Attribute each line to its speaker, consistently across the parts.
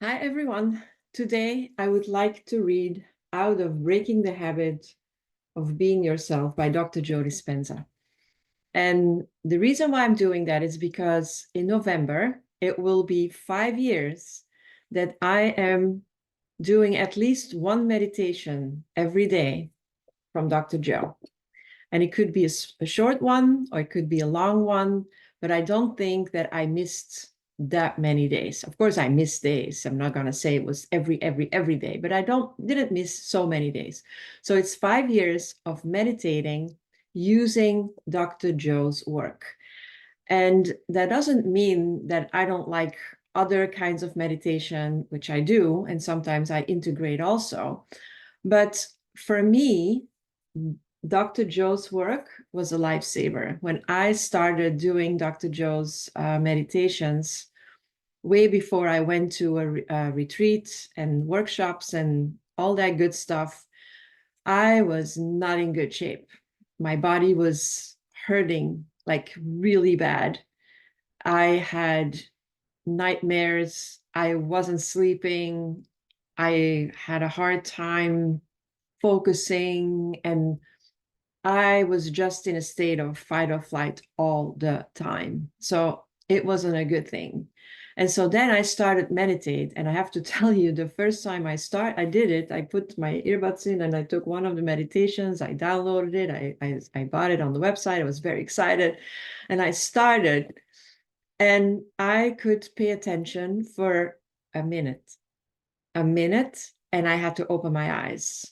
Speaker 1: Hi, everyone. Today, I would like to read Out of Breaking the Habit of Being Yourself by Dr. Joe Dispenza. And the reason why I'm doing that is because in November, it will be 5 years that I am doing at least one meditation every day from Dr. Joe. And it could be a short one or it could be a long one, but I don't think that I missed that many days. Of course, I missed days. I'm not going to say it was every day, but I didn't miss so many days. So it's 5 years of meditating using Dr. Joe's work. And that doesn't mean that I don't like other kinds of meditation, which I do, and sometimes I integrate also. But for me, Dr. Joe's work was a lifesaver. When I started doing Dr. Joe's meditations, way before I went to a retreat and workshops and all that good stuff, I was not in good shape. My body was hurting like really bad. I had nightmares. I wasn't sleeping. I had a hard time focusing, and I was just in a state of fight or flight all the time. So it wasn't a good thing. And so then I started meditate. And I have to tell you, the first time I did it, I put my earbuds in and I took one of the meditations. I downloaded it. I bought it on the website. I was very excited. And I started, and I could pay attention for a minute, and I had to open my eyes.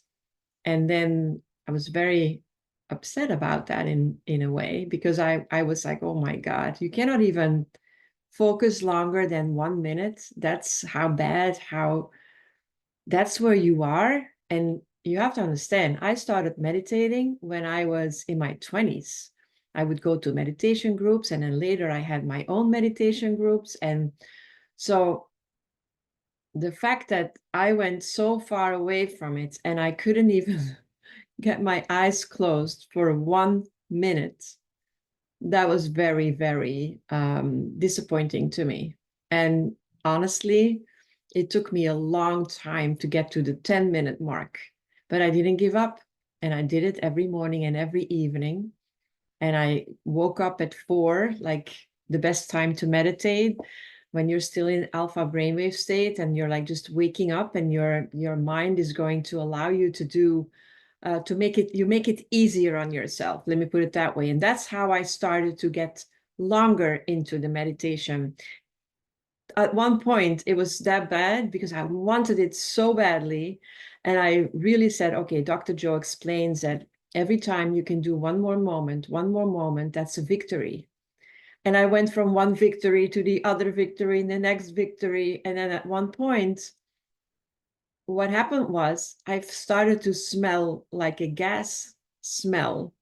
Speaker 1: And then I was very upset about that in a way, because I was like, oh my God, you cannot even focus longer than 1 minute. That's how bad, how that's where you are. And you have to understand, I started meditating when I was in my 20s. I would go to meditation groups, and then later I had my own meditation groups. And so the fact that I went so far away from it and I couldn't even get my eyes closed for 1 minute, that was very, very disappointing to me. And honestly, it took me a long time to get to the 10-minute mark, but I didn't give up. And I did it every morning and every evening. And I woke up at 4, like the best time to meditate, when you're still in alpha brainwave state and you're like just waking up, and your mind is going to allow you to do you make it easier on yourself. Let me put it that way. And that's how I started to get longer into the meditation. At one point, it was that bad because I wanted it so badly. And I really said, okay, Dr. Joe explains that every time you can do one more moment, that's a victory. And I went from one victory to the other victory and the next victory. And then at one point, what happened was I started to smell like a gas smell.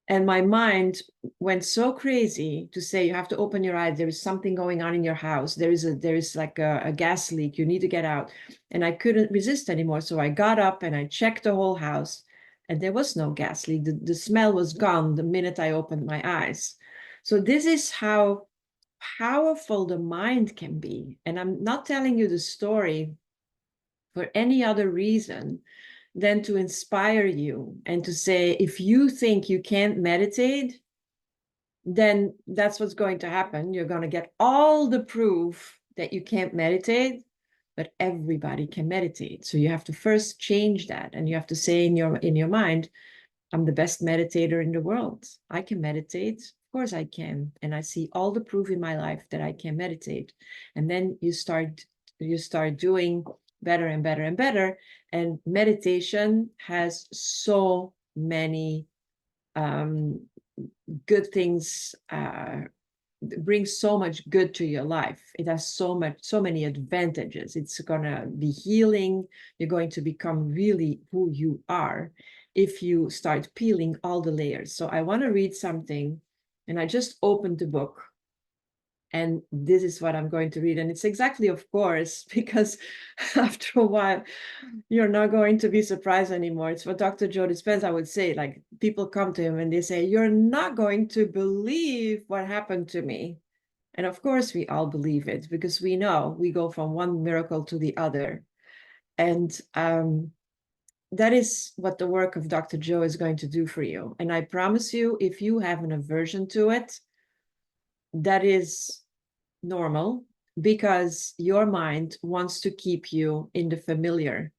Speaker 1: And my mind went so crazy to say, you have to open your eyes. There is something going on in your house. There is like a gas leak. You need to get out. And I couldn't resist anymore. So I got up and I checked the whole house, and there was no gas leak. The smell was gone the minute I opened my eyes. So this is how powerful the mind can be. And I'm not telling you the story for any other reason than to inspire you and to say, if you think you can't meditate, then that's what's going to happen. You're going to get all the proof that you can't meditate, but everybody can meditate. So you have to first change that, and you have to say in your mind, I'm the best meditator in the world. I can meditate. Of course I can. And I see all the proof in my life that I can meditate. And then you start doing better and better and better. And meditation has so many good things, brings so much good to your life. It has so many advantages. It's gonna be healing. You're going to become really who you are if you start peeling all the layers. So I want to read something, and I just opened the book, and this is what I'm going to read. And it's exactly, of course, because after a while, you're not going to be surprised anymore. It's what Dr. Joe Dispenza would say. Like, people come to him and they say, you're not going to believe what happened to me. And of course, we all believe it because we know we go from one miracle to the other. And that is what the work of Dr. Joe is going to do for you. And I promise you, if you have an aversion to it, that is normal because your mind wants to keep you in the familiar.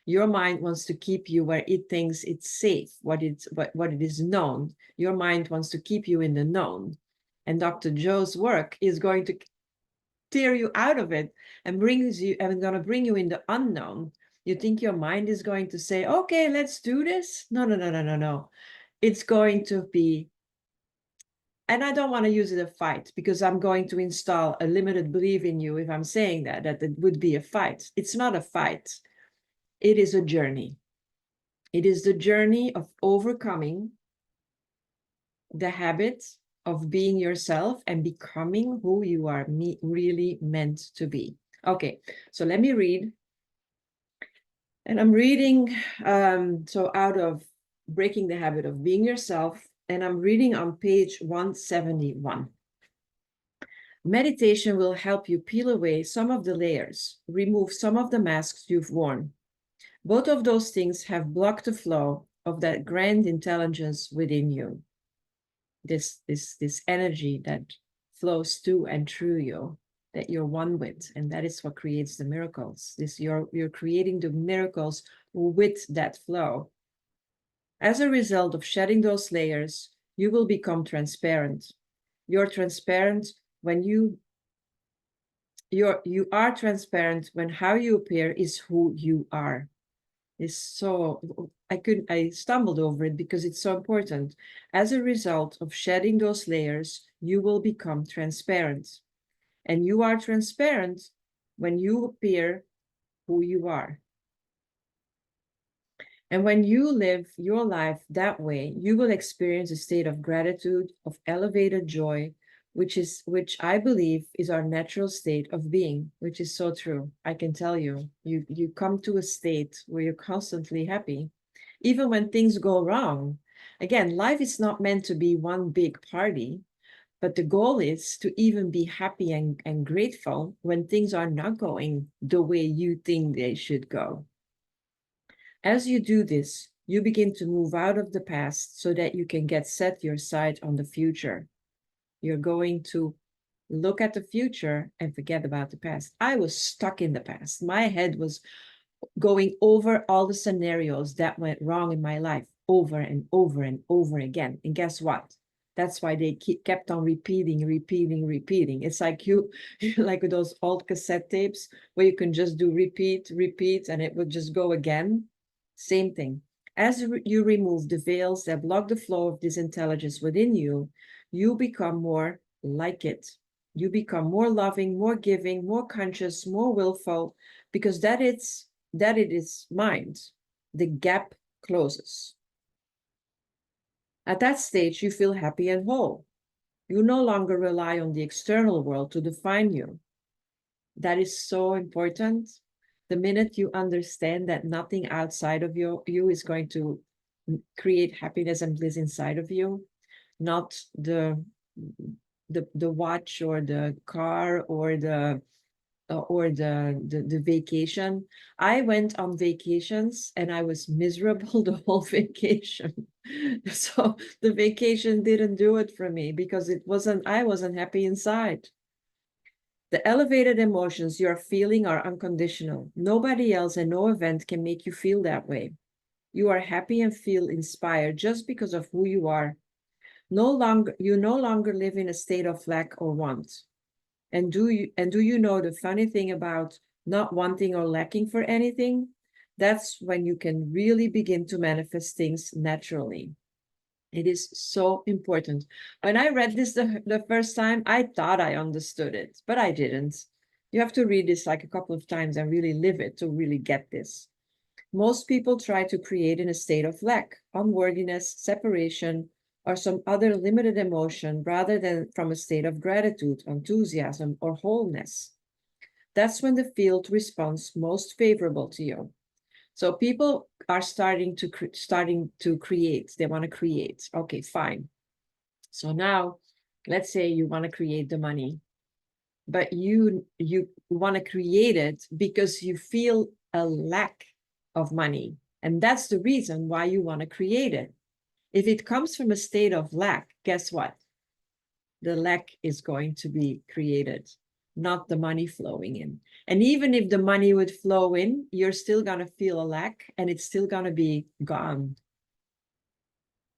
Speaker 1: Your mind wants to keep you where it thinks it's safe, what it is known. Your mind wants to keep you in the known. And Dr. Joe's work is going to tear you out of it and going to bring you in the unknown. You think your mind is going to say, okay, let's do this? No, no, no, no, no, no. It's going to be, and I don't want to use it a fight because I'm going to install a limited belief in you if I'm saying that it would be a fight. It's not a fight. It is a journey. It is the journey of overcoming the habit of being yourself and becoming who you are really meant to be. Okay, so let me read. And I'm reading, so out of Breaking the Habit of Being Yourself, and I'm reading on page 171. Meditation will help you peel away some of the layers, remove some of the masks you've worn. Both of those things have blocked the flow of that grand intelligence within you. This energy that flows to and through you, that you're one with, and that is what creates the miracles. You're creating the miracles with that flow. As a result of shedding those layers, you will become transparent. You're transparent when you are transparent when how you appear is who you are. Is so I stumbled over it because it's so important. As a result of shedding those layers, you will become transparent. And you are transparent when you appear who you are. And when you live your life that way, you will experience a state of gratitude, of elevated joy, which I believe is our natural state of being, which is so true. I can tell you, you come to a state where you're constantly happy, even when things go wrong. Again, life is not meant to be one big party, but the goal is to even be happy and grateful when things are not going the way you think they should go. As you do this, you begin to move out of the past so that you can set your sight on the future. You're going to look at the future and forget about the past. I was stuck in the past. My head was going over all the scenarios that went wrong in my life over and over and over again. And guess what? That's why they kept on repeating. It's like like with those old cassette tapes where you can just do repeat, and it would just go again. Same thing. As you remove the veils that block the flow of this intelligence within you, you become more like it. You become more loving, more giving, more conscious, more willful, because that it is mind. The gap closes. At that stage, you feel happy and whole. You no longer rely on the external world to define you. That is so important. The minute you understand that nothing outside of you is going to create happiness and bliss inside of you, not the watch or the car or the vacation. I went on vacations and I was miserable the whole vacation. So the vacation didn't do it for me because I wasn't happy inside. The elevated emotions you're feeling are unconditional. Nobody else and no event can make you feel that way. You are happy and feel inspired just because of who you are. You no longer live in a state of lack or want. And do you know the funny thing about not wanting or lacking for anything? That's when you can really begin to manifest things naturally. It is so important. When I read this the first time, I thought I understood it, but I didn't. You have to read this like a couple of times and really live it to really get this. Most people try to create in a state of lack, unworthiness, separation, or some other limited emotion rather than from a state of gratitude, enthusiasm, or wholeness. That's when the field responds most favorable to you. So people are starting to create. They want to create. Okay, fine. So now, let's say you want to create the money. but you want to create it because you feel a lack of money. And that's the reason why you want to create it. If it comes from a state of lack, guess what? The lack is going to be created, not the money flowing in. And even if the money would flow in, you're still going to feel a lack and it's still going to be gone.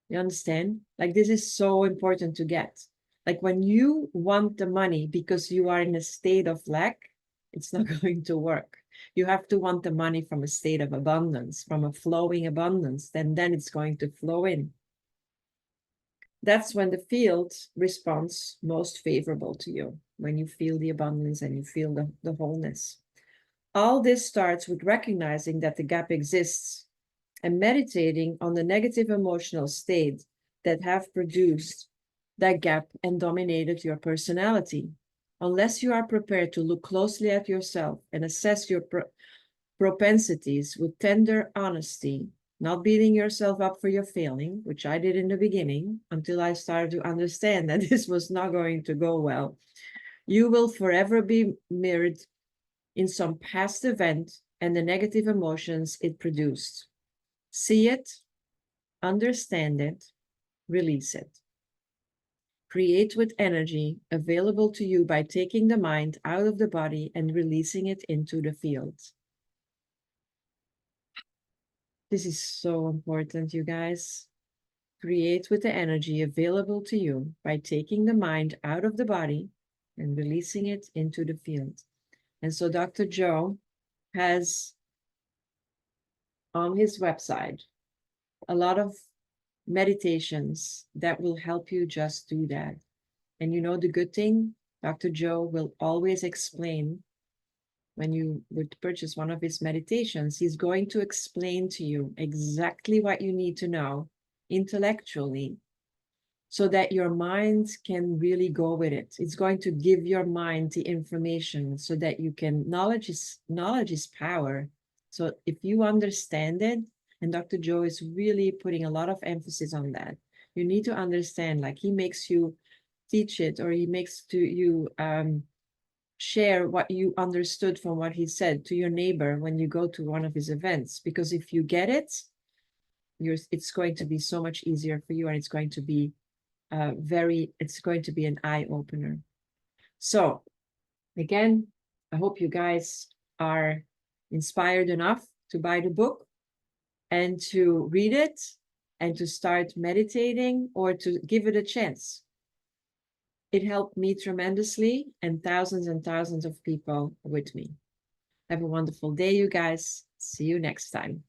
Speaker 1: You understand? Like, this is so important to get. Like, when you want the money because you are in a state of lack, it's not going to work. You have to want the money from a state of abundance, from a flowing abundance, then it's going to flow in. That's when the field responds most favorable to you, when you feel the abundance and you feel the wholeness. All this starts with recognizing that the gap exists and meditating on the negative emotional state that have produced that gap and dominated your personality. Unless you are prepared to look closely at yourself and assess your propensities with tender honesty, not beating yourself up for your failing, which I did in the beginning until I started to understand that this was not going to go well, you will forever be mirrored in some past event and the negative emotions it produced. See it, understand it, release it. Create with energy available to you by taking the mind out of the body and releasing it into the field. This is so important, you guys. Create with the energy available to you by taking the mind out of the body and releasing it into the field. And so Dr. Joe has on his website a lot of meditations that will help you just do that. And you know the good thing? Dr. Joe will always explain when you would purchase one of his meditations, he's going to explain to you exactly what you need to know intellectually so that your mind can really go with it. It's going to give your mind the information so that you can, knowledge is power. So if you understand it, and Dr. Joe is really putting a lot of emphasis on that, you need to understand, like he makes you teach it, or he makes to you share what you understood from what he said to your neighbor when you go to one of his events. Because if you get it, it's going to be so much easier for you, and it's going to be it's going to be an eye opener. So again, I hope you guys are inspired enough to buy the book and to read it and to start meditating or to give it a chance. It helped me tremendously and thousands of people with me. Have a wonderful day, you guys. See you next time.